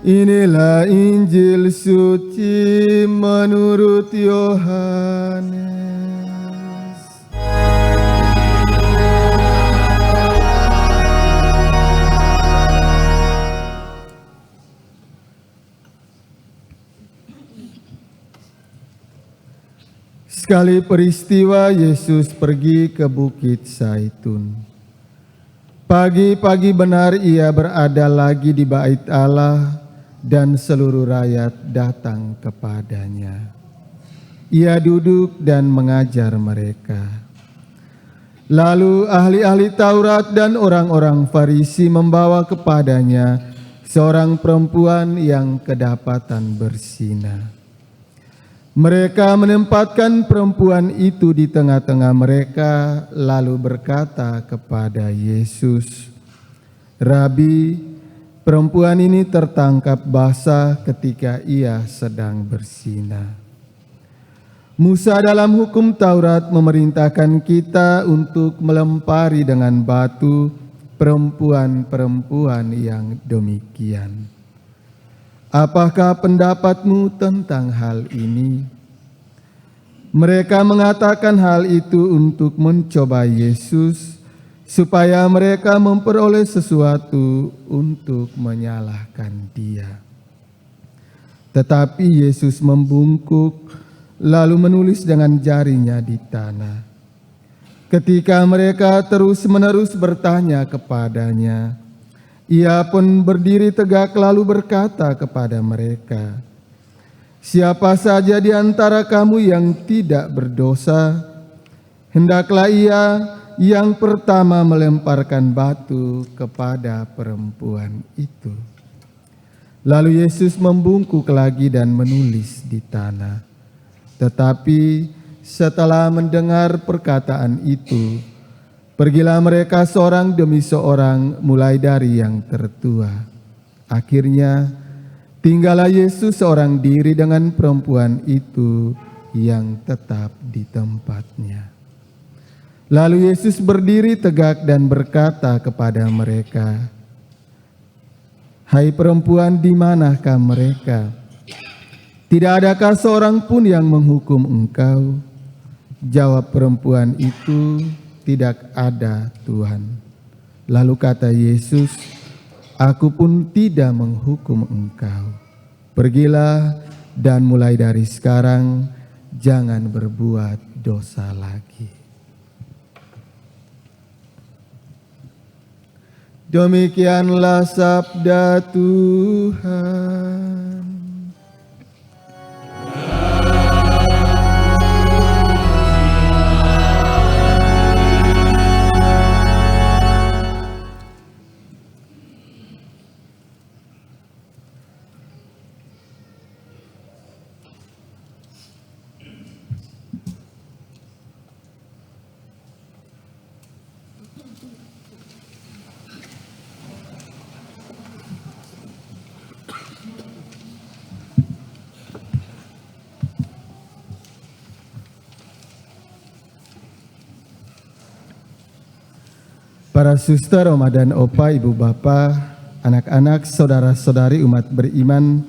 Inilah Injil suci menurut Yohanes. Sekali peristiwa Yesus pergi ke Bukit Zaitun. Pagi-pagi benar ia berada lagi di Bait Allah dan seluruh rakyat datang kepadanya. Ia duduk dan mengajar mereka. Lalu ahli-ahli Taurat dan orang-orang Farisi membawa kepadanya seorang perempuan yang kedapatan berzina. Mereka menempatkan perempuan itu di tengah-tengah mereka, lalu berkata kepada Yesus, "Rabi, perempuan ini tertangkap basah ketika ia sedang berzina. Musa dalam hukum Taurat memerintahkan kita untuk melempari dengan batu perempuan-perempuan yang demikian. Apakah pendapatmu tentang hal ini?" Mereka mengatakan hal itu untuk mencoba Yesus, supaya mereka memperoleh sesuatu untuk menyalahkan Dia. Tetapi Yesus membungkuk, lalu menulis dengan jarinya di tanah. Ketika mereka terus-menerus bertanya kepadanya, Ia pun berdiri tegak lalu berkata kepada mereka, "Siapa saja di antara kamu yang tidak berdosa, hendaklah ia yang pertama melemparkan batu kepada perempuan itu." Lalu Yesus membungkuk lagi dan menulis di tanah. Tetapi setelah mendengar perkataan itu, pergilah mereka seorang demi seorang, mulai dari yang tertua. Akhirnya tinggallah Yesus seorang diri dengan perempuan itu yang tetap di tempatnya. Lalu Yesus berdiri tegak dan berkata kepada mereka, "Hai perempuan, di manakah mereka? Tidak adakah seorang pun yang menghukum engkau?" Jawab perempuan itu, "Tidak ada, Tuhan." Lalu kata Yesus, "Aku pun tidak menghukum engkau. Pergilah dan mulai dari sekarang jangan berbuat dosa lagi." Demikianlah sabda Tuhan. Para suster, oma dan opa, ibu bapak, anak-anak, saudara-saudari umat beriman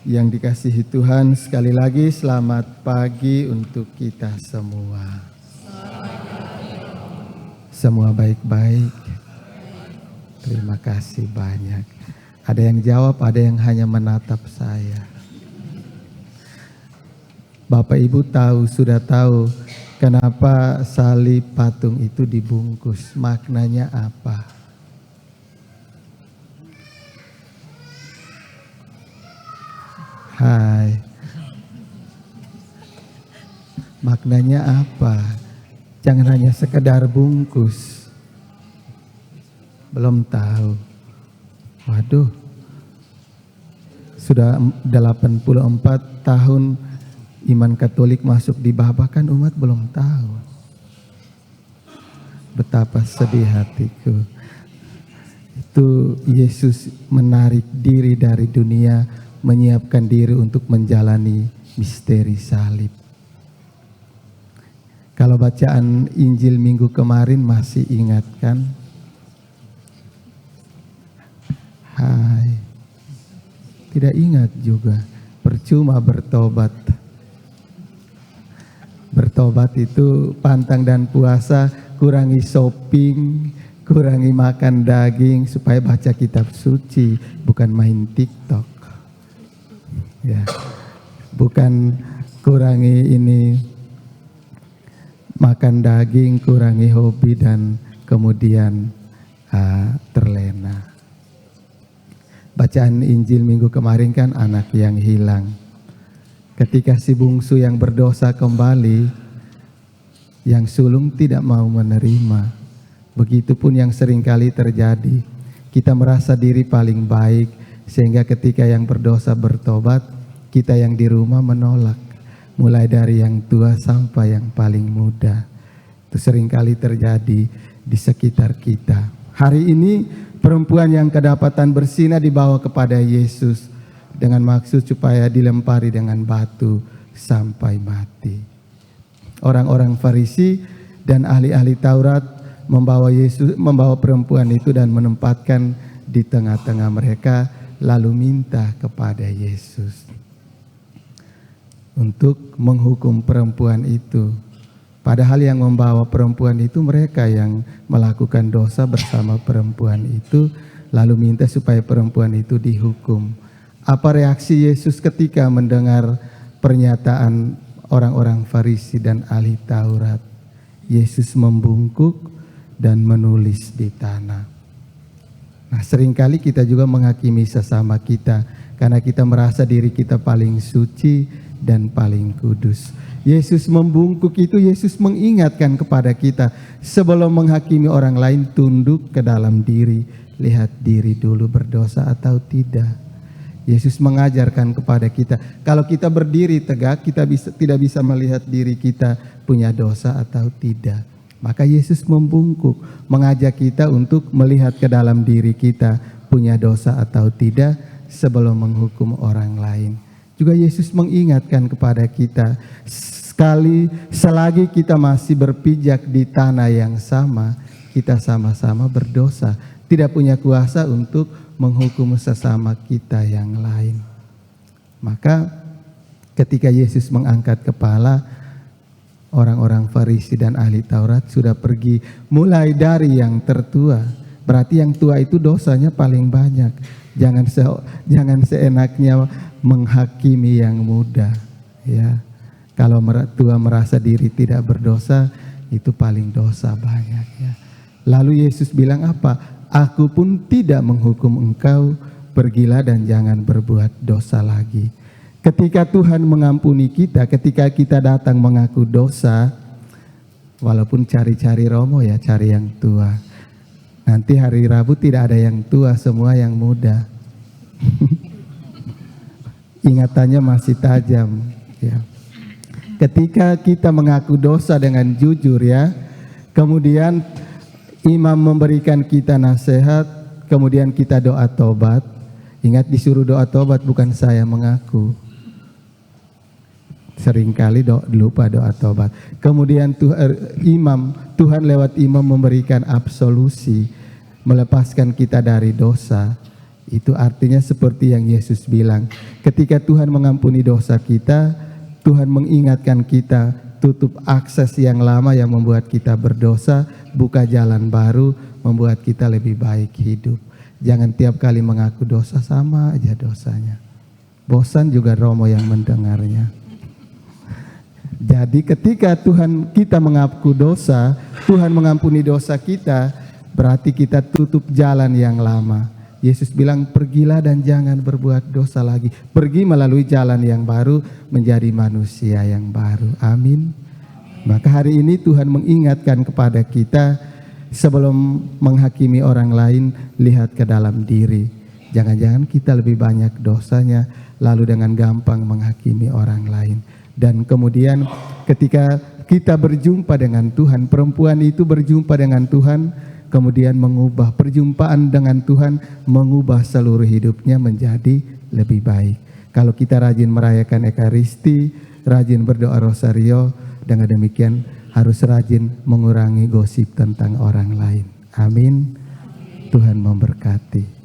yang dikasihi Tuhan, sekali lagi selamat pagi untuk kita semua. Semua baik-baik. Terima kasih banyak. Ada yang jawab, ada yang hanya menatap saya. Bapak Ibu sudah tahu kenapa salib patung itu dibungkus? Maknanya apa? Hai. Maknanya apa? Jangan hanya sekedar bungkus. Belum tahu. Waduh. Sudah 84 tahun iman Katolik masuk di Baba, kan umat belum tahu. Betapa sedih hatiku. Itu Yesus menarik diri dari dunia, menyiapkan diri untuk menjalani misteri salib. Kalau bacaan Injil minggu kemarin masih ingat kan? Hai. tidak ingat juga. Percuma bertobat. Bertobat itu pantang dan puasa, kurangi shopping, kurangi makan daging supaya baca kitab suci, bukan main TikTok. Ya. Bukan kurangi ini makan daging, kurangi hobi dan kemudian terlena. Bacaan Injil minggu kemarin kan anak yang hilang. Ketika si bungsu yang berdosa kembali, yang sulung tidak mau menerima. Begitupun yang seringkali terjadi. Kita merasa diri paling baik, sehingga ketika yang berdosa bertobat, kita yang di rumah menolak. Mulai dari yang tua sampai yang paling muda. Itu seringkali terjadi di sekitar kita. Hari ini perempuan yang kedapatan bersinah dibawa kepada Yesus dengan maksud supaya dilempari dengan batu sampai mati. Orang-orang Farisi dan ahli-ahli Taurat membawa perempuan itu dan menempatkan di tengah-tengah mereka, lalu minta kepada Yesus untuk menghukum perempuan itu. Padahal yang membawa perempuan itu mereka yang melakukan dosa bersama perempuan itu, lalu minta supaya perempuan itu dihukum. Apa reaksi Yesus ketika mendengar pernyataan orang-orang Farisi dan ahli Taurat? Yesus membungkuk dan menulis di tanah. Nah, seringkali kita juga menghakimi sesama kita karena kita merasa diri kita paling suci dan paling kudus. Yesus membungkuk itu, Yesus mengingatkan kepada kita, sebelum menghakimi orang lain, tunduk ke dalam diri, lihat diri dulu berdosa atau tidak. Yesus mengajarkan kepada kita, kalau kita berdiri tegak, kita tidak bisa melihat diri kita punya dosa atau tidak. Maka Yesus membungkuk, mengajak kita untuk melihat ke dalam diri kita punya dosa atau tidak sebelum menghukum orang lain. Juga Yesus mengingatkan kepada kita, selagi kita masih berpijak di tanah yang sama, kita sama-sama berdosa, tidak punya kuasa untuk menghukum sesama kita yang lain. Maka ketika Yesus mengangkat kepala, orang-orang Farisi dan ahli Taurat sudah pergi, mulai dari yang tertua. Berarti yang tua itu dosanya paling banyak. Jangan seenaknya menghakimi yang muda, ya. Kalau tua merasa diri tidak berdosa, itu paling dosa banyak, ya. Lalu Yesus bilang apa? Aku pun tidak menghukum engkau, pergilah dan jangan berbuat dosa lagi. Ketika Tuhan mengampuni kita, ketika kita datang mengaku dosa, walaupun cari-cari romo ya, cari yang tua. Nanti hari Rabu tidak ada yang tua, semua yang muda. Ingatannya masih tajam, ya. Ketika kita mengaku dosa dengan jujur, ya, kemudian imam memberikan kita nasihat, kemudian kita doa tobat. Ingat, disuruh doa tobat, bukan saya mengaku. Seringkali lupa doa tobat. Kemudian Tuhan lewat imam memberikan absolusi, melepaskan kita dari dosa. Itu artinya seperti yang Yesus bilang, ketika Tuhan mengampuni dosa kita, Tuhan mengingatkan kita, tutup akses yang lama yang membuat kita berdosa, buka jalan baru, membuat kita lebih baik hidup. Jangan tiap kali mengaku dosa sama aja dosanya. Bosan juga romo yang mendengarnya. Jadi ketika kita mengaku dosa, Tuhan mengampuni dosa kita, berarti kita tutup jalan yang lama. Yesus bilang, pergilah dan jangan berbuat dosa lagi. Pergi melalui jalan yang baru, menjadi manusia yang baru. Amin. Maka hari ini Tuhan mengingatkan kepada kita, sebelum menghakimi orang lain, lihat ke dalam diri. Jangan-jangan kita lebih banyak dosanya, lalu dengan gampang menghakimi orang lain. Dan kemudian ketika kita berjumpa dengan Tuhan, perempuan itu berjumpa dengan Tuhan, kemudian mengubah perjumpaan dengan Tuhan, mengubah seluruh hidupnya menjadi lebih baik. Kalau kita rajin merayakan Ekaristi, rajin berdoa rosario, dengan demikian harus rajin mengurangi gosip tentang orang lain. Amin. Tuhan memberkati.